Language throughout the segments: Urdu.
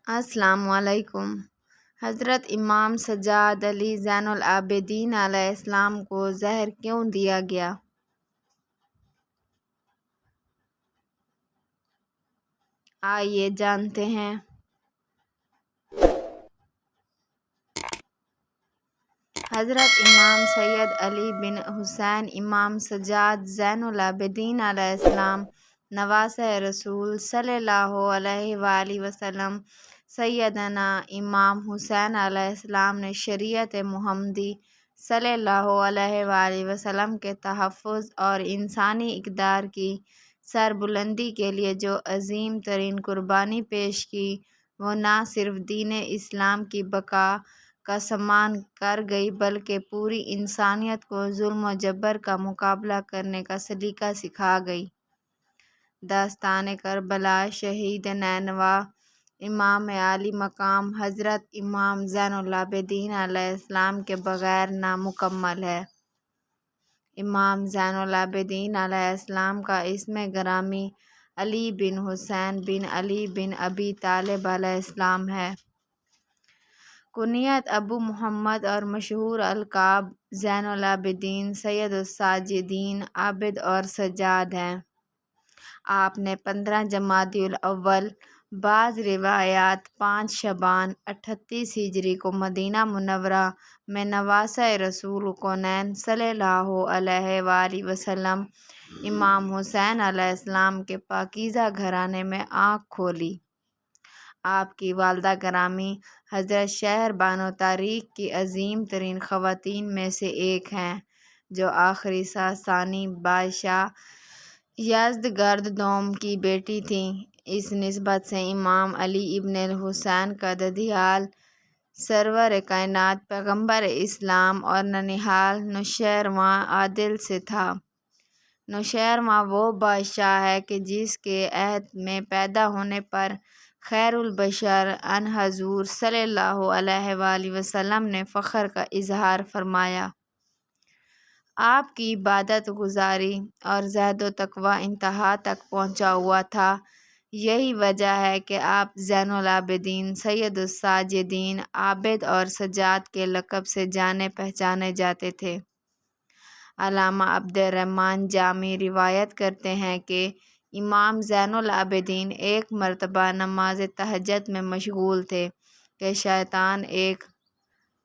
السلام علیکم۔ حضرت امام سجاد علی زین العابدین علیہ السلام کو زہر کیوں دیا گیا؟ آئیے جانتے ہیں۔ حضرت امام سید علی بن حسین امام سجاد زین العابدین علیہ السلام نواسۂ رسول صلی اللہ علیہ وآلہ وسلم سیدنا امام حسین علیہ السلام نے شریعت محمدی صلی اللہ علیہ وآلہ وسلم کے تحفظ اور انسانی اقدار کی سربلندی کے لیے جو عظیم ترین قربانی پیش کی، وہ نہ صرف دین اسلام کی بقا کا سامان کر گئی بلکہ پوری انسانیت کو ظلم و جبر کا مقابلہ کرنے کا سلیقہ سکھا گئی۔ داستان کربلا، شہید نینوا، امام عالی مقام حضرت امام زین العابدین علیہ السلام کے بغیر نامکمل ہے۔ امام زین العابدین علیہ السلام کا اسم گرامی علی بن حسین بن علی بن ابی طالب علیہ السلام ہے۔ کنیت ابو محمد اور مشہور القاب زین العابدین، سید الساجدین، عابد اور سجاد ہیں۔ آپ نے 15 جمادی الاول، بعض روایات 5 شعبان 38 ہجری کو مدینہ منورہ میں نواسۂ رسول کونین صلی اللہ علیہ وآلہ وسلم امام حسین علیہ السلام کے پاکیزہ گھرانے میں آنکھ کھولی۔ آپ کی والدہ گرامی حضرت شہر بانو تاریخ کی عظیم ترین خواتین میں سے ایک ہیں، جو آخری ساسانی بادشاہ یزدگرد دوم کی بیٹی تھیں۔ اس نسبت سے امام علی ابن الحسین کا ددھیال سرور کائنات پیغمبر اسلام اور ننیھال نوشیروان عادل سے تھا۔ نوشیروان وہ بادشاہ ہے کہ جس کے عہد میں پیدا ہونے پر خیر البشر ان حضور صلی اللہ علیہ وآلہ وسلم نے فخر کا اظہار فرمایا۔ آپ کی عبادت گزاری اور زہد و تقویٰ انتہا تک پہنچا ہوا تھا۔ یہی وجہ ہے کہ آپ زین العابدین، سید الساجدین، عابد اور سجاد کے لقب سے جانے پہچانے جاتے تھے۔ علامہ عبد الرحمن جامی روایت کرتے ہیں کہ امام زین العابدین ایک مرتبہ نماز تہجد میں مشغول تھے کہ شیطان ایک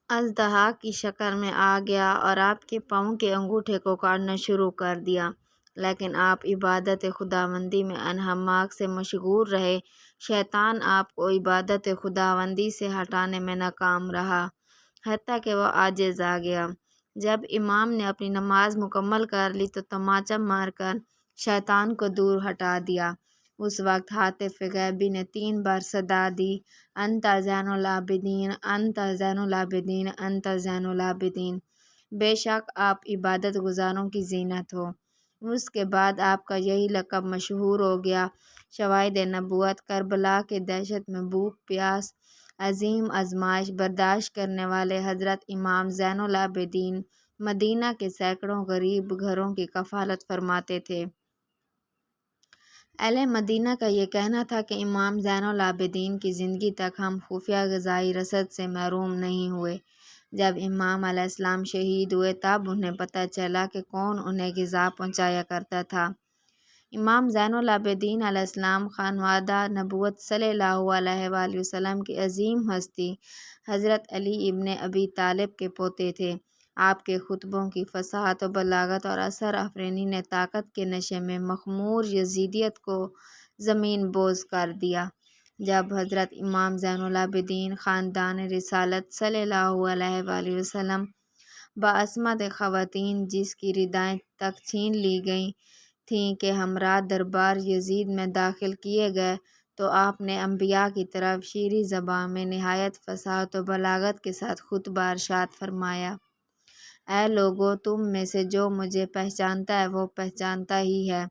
اژدہا کی شکل میں آ گیا اور آپ کے پاؤں کے انگوٹھے کو کاٹنا شروع کر دیا، لیکن آپ عبادت خداوندی میں انہماک سے مشغول رہے۔ شیطان آپ کو عبادت خداوندی سے ہٹانے میں ناکام رہا، حتیٰ کہ وہ عاجز آ گیا۔ جب امام نے اپنی نماز مکمل کر لی تو تماچا مار کر شیطان کو دور ہٹا دیا۔ اس وقت ہاتف غیبی نے 3 بار صدا دی، انت زین العابدین، انت زین العابدین، انت زین العابدین، بے شک آپ عبادت گزاروں کی زینت ہو۔ اس کے بعد آپ کا یہی لقب مشہور ہو گیا۔ شواہد نبوت: کربلا کے دہشت میں بھوک پیاس، عظیم آزمائش برداشت کرنے والے حضرت امام زین العابدین مدینہ کے سینکڑوں غریب گھروں کی کفالت فرماتے تھے۔ اہل مدینہ کا یہ کہنا تھا کہ امام زین العابدین کی زندگی تک ہم خفیہ غذائی رسد سے محروم نہیں ہوئے۔ جب امام علیہ السلام شہید ہوئے تب انہیں پتہ چلا کہ کون انہیں غذا پہنچایا کرتا تھا۔ امام زین العابدین علیہ السلام خانوادہ نبوت صلی اللہ علیہ وآلہ وسلم کی عظیم ہستی حضرت علی ابن ابی طالب کے پوتے تھے۔ آپ کے خطبوں کی فصاحت و بلاغت اور اثر آفرینی نے طاقت کے نشے میں مخمور یزیدیت کو زمین بوس کر دیا۔ جب حضرت امام زین العابدین خاندان رسالت صلی اللہ علیہ وآلہ وسلم بعصمت خواتین جس کی ردائیں تک چھین لی گئی تھیں کے ہمراہ دربار یزید میں داخل کیے گئے تو آپ نے انبیاء کی طرح شیریں زبان میں نہایت فصاحت و بلاغت کے ساتھ خطبہ ارشاد فرمایا: اے لوگو، تم میں سے جو مجھے پہچانتا ہے وہ پہچانتا ہی ہے،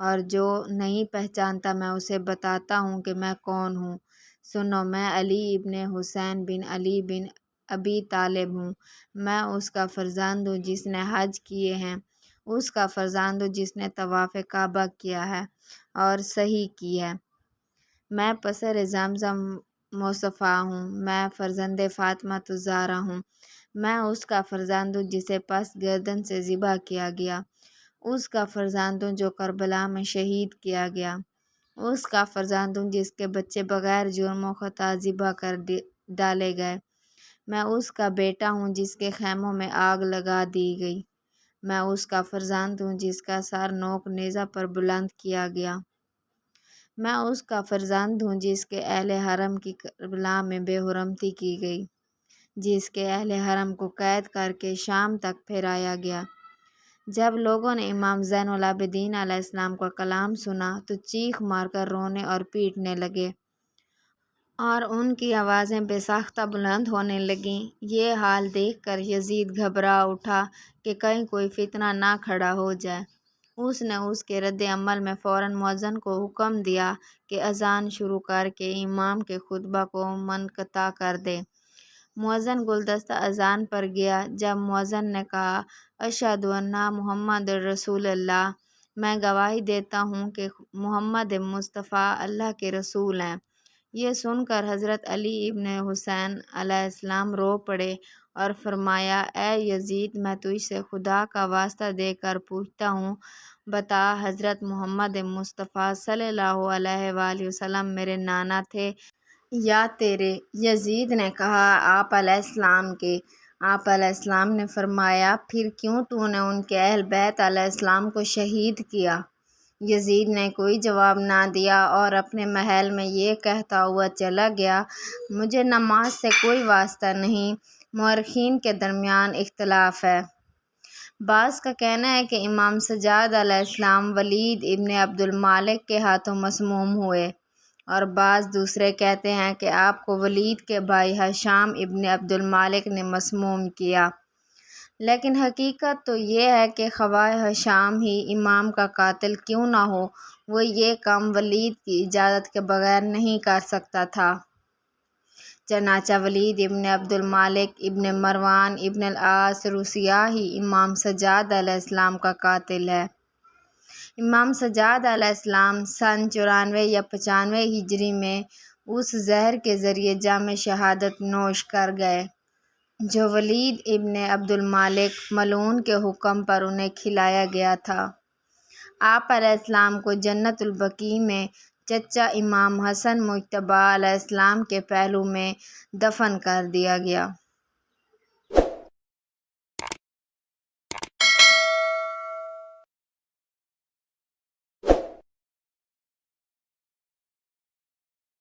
اور جو نہیں پہچانتا میں اسے بتاتا ہوں کہ میں کون ہوں۔ سنو، میں علی ابن حسین بن علی بن ابی طالب ہوں۔ میں اس کا فرزند ہوں جس نے حج کیے ہیں، اس کا فرزند ہوں جس نے طواف کعبہ کیا ہے اور سعی کی ہے۔ میں پسر زمزم مصطفیٰ ہوں، میں فرزند فاطمہ الزہرا ہوں، میں اس کا فرزند ہوں جسے پس گردن سے ذبح کیا گیا، اس کا فرزند ہوں جو کربلا میں شہید کیا گیا، اس کا فرزند ہوں جس کے بچے بغیر جرم و خطا ذبح کر ڈالے گئے، میں اس کا بیٹا ہوں جس کے خیموں میں آگ لگا دی گئی، میں اس کا فرزند ہوں جس کا سر نوک نیزہ پر بلند کیا گیا، میں اس کا فرزند ہوں جس کے اہل حرم کی کربلا میں بے حرمتی کی گئی، جس کے اہل حرم کو قید کر کے شام تک پھیرایا گیا۔ جب لوگوں نے امام زین العابدین علیہ السلام کا کلام سنا تو چیخ مار کر رونے اور پیٹنے لگے اور ان کی آوازیں بے ساختہ بلند ہونے لگیں۔ یہ حال دیکھ کر یزید گھبرا اٹھا کہ کہیں کوئی فتنہ نہ کھڑا ہو جائے۔ اس نے اس کے رد عمل میں فوراً مؤذن کو حکم دیا کہ اذان شروع کر کے امام کے خطبہ کو منقطع کر دے۔ مؤذن گلدستہ اذان پر گیا۔ جب مؤذن نے کہا اشہد ان محمد رسول اللہ، میں گواہی دیتا ہوں کہ محمد مصطفیٰ اللہ کے رسول ہیں، یہ سن کر حضرت علی ابن حسین علیہ السلام رو پڑے اور فرمایا اے یزید، میں تجھ سے خدا کا واسطہ دے کر پوچھتا ہوں، بتا حضرت محمد مصطفیٰ صلی اللہ علیہ وآلہ وسلم میرے نانا تھے یا تیرے؟ یزید نے کہا آپ علیہ السلام کے۔ آپ علیہ السلام نے فرمایا پھر کیوں تو نے ان کے اہل بیت علیہ السلام کو شہید کیا؟ یزید نے کوئی جواب نہ دیا اور اپنے محل میں یہ کہتا ہوا چلا گیا مجھے نماز سے کوئی واسطہ نہیں۔ مورخین کے درمیان اختلاف ہے۔ بعض کا کہنا ہے کہ امام سجاد علیہ السلام ولید ابن عبد المالک کے ہاتھوں مسموم ہوئے، اور بعض دوسرے کہتے ہیں کہ آپ کو ولید کے بھائی ہشام ابن عبد المالک نے مسموم کیا، لیکن حقیقت تو یہ ہے کہ خواہ ہشام ہی امام کا قاتل کیوں نہ ہو، وہ یہ کام ولید کی اجازت کے بغیر نہیں کر سکتا تھا۔ چنانچہ ولید ابن عبد المالک ابن مروان ابن العاص روسیہ ہی امام سجاد علیہ السلام کا قاتل ہے۔ امام سجاد علیہ السلام سن 94 یا 95 ہجری میں اس زہر کے ذریعے جام شہادت نوش کر گئے جو ولید ابن عبد المالک ملعون کے حکم پر انہیں کھلایا گیا تھا۔ آپ علیہ السلام کو جنت البقیع میں چچا امام حسن مجتبیٰ علیہ السلام کے پہلو میں دفن کر دیا گیا۔